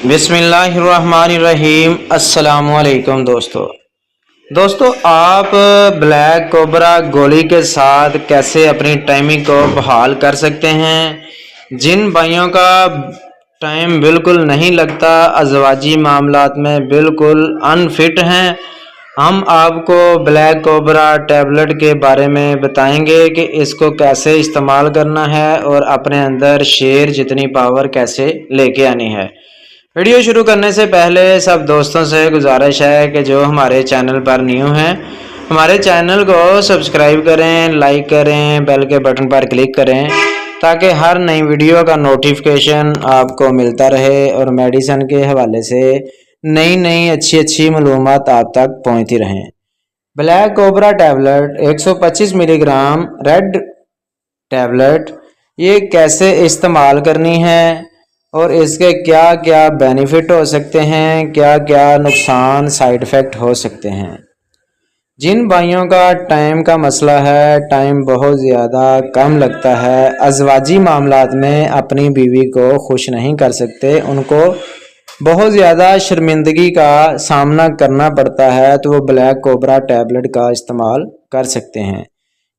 बिस्मिल्लाहिर्रहमानिर्रहीम। अस्सलामुअलैकुम दोस्तों, आप ब्लैक कोबरा गोली के साथ कैसे अपनी टाइमिंग को बहाल कर सकते हैं। जिन भाइयों का टाइम बिल्कुल नहीं लगता, अज़वाजी मामलात में बिल्कुल अनफिट हैं, हम आपको ब्लैक कोबरा टैबलेट के बारे में बताएंगे कि इसको कैसे इस्तेमाल करना है और अपने अंदर शेर जितनी पावर कैसे लेके आनी है। वीडियो शुरू करने से पहले सब दोस्तों से गुजारिश है कि जो हमारे चैनल पर न्यू हैं, हमारे चैनल को सब्सक्राइब करें, लाइक करें, बेल के बटन पर क्लिक करें ताकि हर नई वीडियो का नोटिफिकेशन आपको मिलता रहे और मेडिसिन के हवाले से नई अच्छी मालूमात आप तक पहुँचती रहें। Black cobra tablet 125 milligram red tablet, ये कैसे इस्तेमाल करनी है और इसके क्या क्या बेनिफिट हो सकते हैं, क्या क्या नुकसान साइड इफ़ेक्ट हो सकते हैं। जिन भाइयों का टाइम का मसला है, टाइम बहुत ज़्यादा कम लगता है, अज़वाजी मामलात में अपनी बीवी को खुश नहीं कर सकते, उनको बहुत ज़्यादा शर्मिंदगी का सामना करना पड़ता है, तो वो ब्लैक कोबरा टैबलेट का इस्तेमाल कर सकते हैं।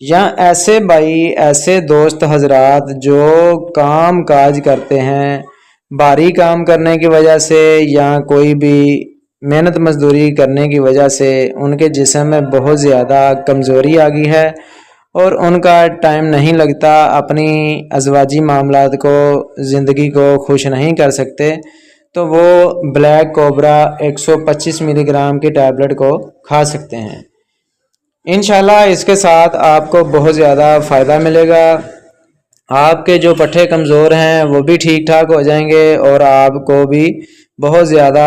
या ऐसे भाई, ऐसे दोस्त हजरात जो काम काज करते हैं, भारी काम करने की वजह से या कोई भी मेहनत मजदूरी करने की वजह से उनके जिस्म में बहुत ज़्यादा कमज़ोरी आ गई है और उनका टाइम नहीं लगता, अपनी अज़वाजी मामलात को, ज़िंदगी को खुश नहीं कर सकते, तो वो ब्लैक कोबरा 125 मिलीग्राम की टैबलेट को खा सकते हैं। इंशाल्लाह इसके साथ आपको बहुत ज़्यादा फ़ायदा मिलेगा। आपके जो पट्टे कमज़ोर हैं वो भी ठीक ठाक हो जाएंगे और आपको भी बहुत ज़्यादा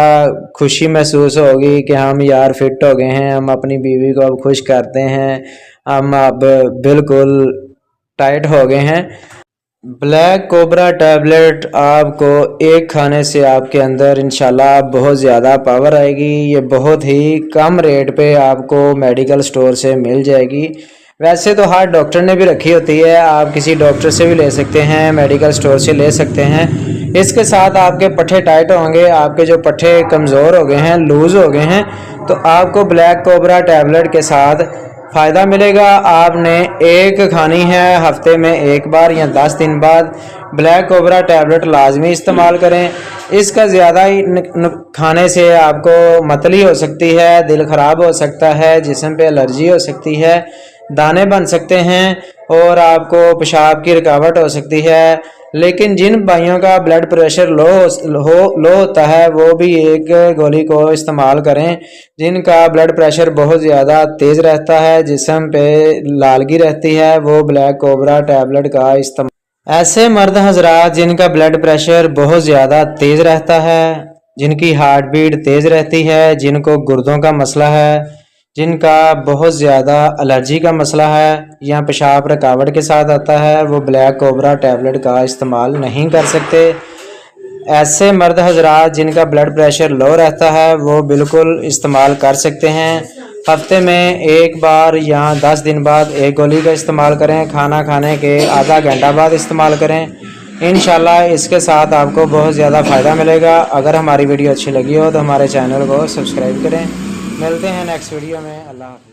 खुशी महसूस होगी कि हम यार फिट हो गए हैं, हम अपनी बीवी को अब खुश करते हैं, हम अब बिल्कुल टाइट हो गए हैं। ब्लैक कोबरा टैबलेट आपको एक खाने से आपके अंदर इंशाल्लाह बहुत ज़्यादा पावर आएगी। ये बहुत ही कम रेट पे आपको मेडिकल स्टोर से मिल जाएगी। वैसे तो हर डॉक्टर ने भी रखी होती है, आप किसी डॉक्टर से भी ले सकते हैं, मेडिकल स्टोर से ले सकते हैं। इसके साथ आपके पट्टे टाइट होंगे, आपके जो पट्टे कमज़ोर हो गए हैं, लूज़ हो गए हैं, तो आपको ब्लैक कोबरा टैबलेट के साथ फ़ायदा मिलेगा। आपने एक खानी है, हफ्ते में एक बार या 10 दिन बाद ब्लैक कोबरा टैबलेट लाजमी इस्तेमाल करें। इसका ज़्यादा ही खाने से आपको मतली हो सकती है, दिल ख़राब हो सकता है, जिस्म पे एलर्जी हो सकती है, दाने बन सकते हैं और आपको पेशाब की रुकावट हो सकती है। लेकिन जिन भाइयों का ब्लड प्रेशर लो होता है, वो भी एक गोली को इस्तेमाल करें। जिनका ब्लड प्रेशर बहुत ज़्यादा तेज़ रहता है, जिस्म पे लालगी रहती है, वो ब्लैक कोबरा टैबलेट का इस्तेमाल। ऐसे मर्द हजरात जिनका ब्लड प्रेशर बहुत ज़्यादा तेज़ रहता है, जिनकी हार्ट बीट तेज़ रहती है, जिनको गुर्दों का मसला है, जिनका बहुत ज़्यादा एलर्जी का मसला है या पेशाब रुकावट के साथ आता है, वो ब्लैक कोबरा टैबलेट का इस्तेमाल नहीं कर सकते। ऐसे मर्द हजरात जिनका ब्लड प्रेशर लो रहता है, वो बिल्कुल इस्तेमाल कर सकते हैं। हफ्ते में एक बार या 10 दिन बाद एक गोली का इस्तेमाल करें, खाना खाने के आधा घंटा बाद इस्तेमाल करें। इंशाल्लाह इसके साथ आपको बहुत ज़्यादा फ़ायदा मिलेगा। अगर हमारी वीडियो अच्छी लगी हो तो हमारे चैनल को सब्सक्राइब करें। मिलते हैं नेक्स्ट वीडियो में। अल्लाह हाफ़िज़।